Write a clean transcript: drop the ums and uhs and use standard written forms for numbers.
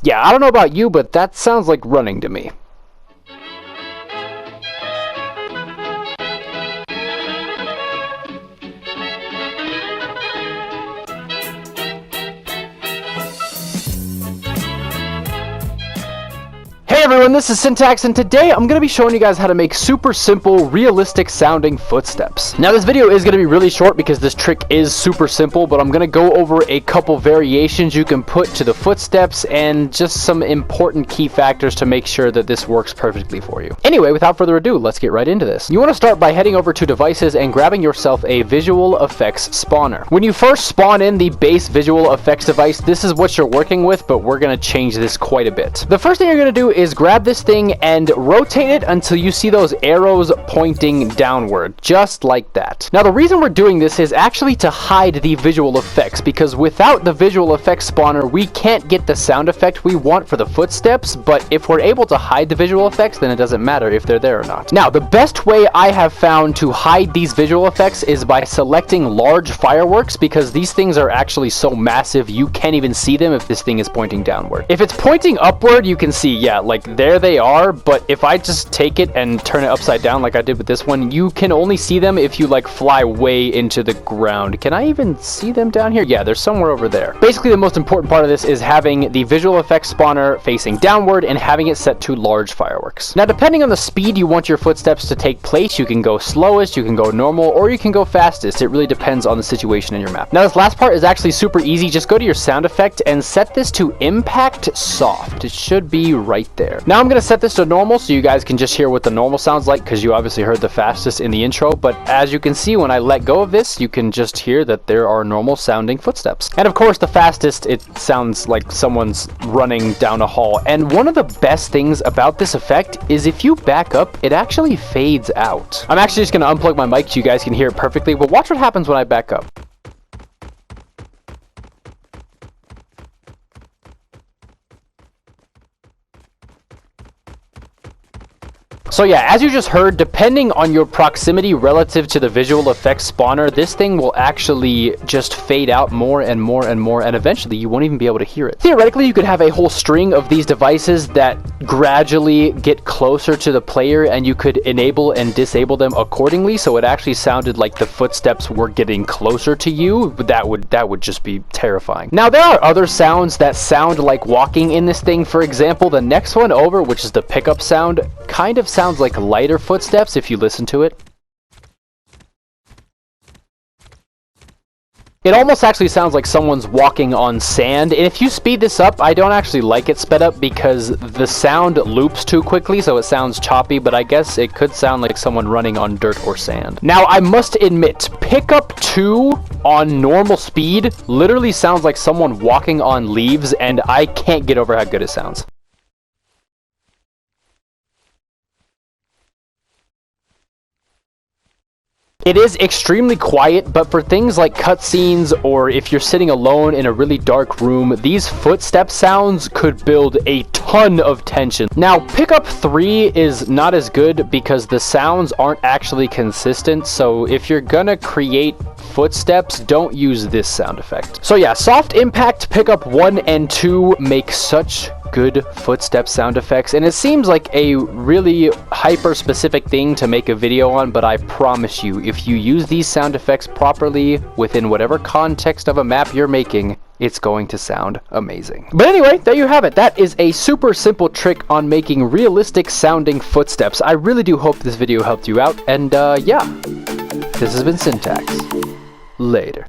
Yeah, I don't know about you, but that sounds like running to me. Hey everyone, this is Syntax, and today I'm going to be showing you guys how to make super simple, realistic sounding footsteps. Now this video is going to be really short because this trick is super simple, but I'm going to go over a couple variations you can put to the footsteps and just some important key factors to make sure that this works perfectly for you. Anyway, without further ado, let's get right into this. You want to start by heading over to devices and grabbing yourself a visual effects spawner. When you first spawn in the base visual effects device, this is what you're working with, but we're going to change this quite a bit. The first thing you're going to do is grab this thing and rotate it until you see those arrows pointing downward, just like that. Now the reason we're doing this is actually to hide the visual effects, because without the visual effects spawner we can't get the sound effect we want for the footsteps, but if we're able to hide the visual effects then it doesn't matter if they're there or not. Now the best way I have found to hide these visual effects is by selecting large fireworks, because these things are actually so massive you can't even see them if this thing is pointing downward. If it's pointing upward you can see, yeah, like there they are, but if I just take it and turn it upside down like I did with this one, you can only see them if you like fly way into the ground. Can I even see them down here? Yeah, they're somewhere over there. Basically the most important part of this is having the visual effects spawner facing downward and having it set to large fireworks. Now depending on the speed you want your footsteps to take place, you can go slowest, you can go normal, or you can go fastest. It really depends on the situation in your map. Now this last part is actually super easy. Just go to your sound effect and set this to impact soft. It should be right there. Now I'm going to set this to normal so you guys can just hear what the normal sounds like, because you obviously heard the fastest in the intro, but as you can see when I let go of this you can just hear that there are normal sounding footsteps. And of course the fastest, it sounds like someone's running down a hall. And one of the best things about this effect is if you back up it actually fades out. I'm actually just going to unplug my mic so you guys can hear it perfectly, but watch what happens when I back up. So yeah, as you just heard, depending on your proximity relative to the visual effects spawner, this thing will actually just fade out more and more and more, and eventually you won't even be able to hear it. Theoretically, you could have a whole string of these devices that gradually get closer to the player, and you could enable and disable them accordingly, so it actually sounded like the footsteps were getting closer to you. That would just be terrifying. Now, there are other sounds that sound like walking in this thing. For example, the next one over, which is the pickup sound, kind of sounds like lighter footsteps if you listen to it. It almost actually sounds like someone's walking on sand, and if you speed this up, I don't actually like it sped up because the sound loops too quickly, so it sounds choppy, but I guess it could sound like someone running on dirt or sand. Now, I must admit, pickup 2 on normal speed literally sounds like someone walking on leaves, and I can't get over how good it sounds. It is extremely quiet, but for things like cutscenes or if you're sitting alone in a really dark room, these footstep sounds could build a ton of tension. Now, pickup 3 is not as good because the sounds aren't actually consistent, so if you're gonna create footsteps, don't use this sound effect. So yeah, soft impact pickup 1 and 2 make such good footstep sound effects, and it seems like a really hyper specific thing to make a video on, but I promise you, if you use these sound effects properly within whatever context of a map you're making, it's going to sound amazing. But anyway, there you have it. That is a super simple trick on making realistic sounding footsteps. I really do hope this video helped you out, and yeah, this has been Syntax. Later.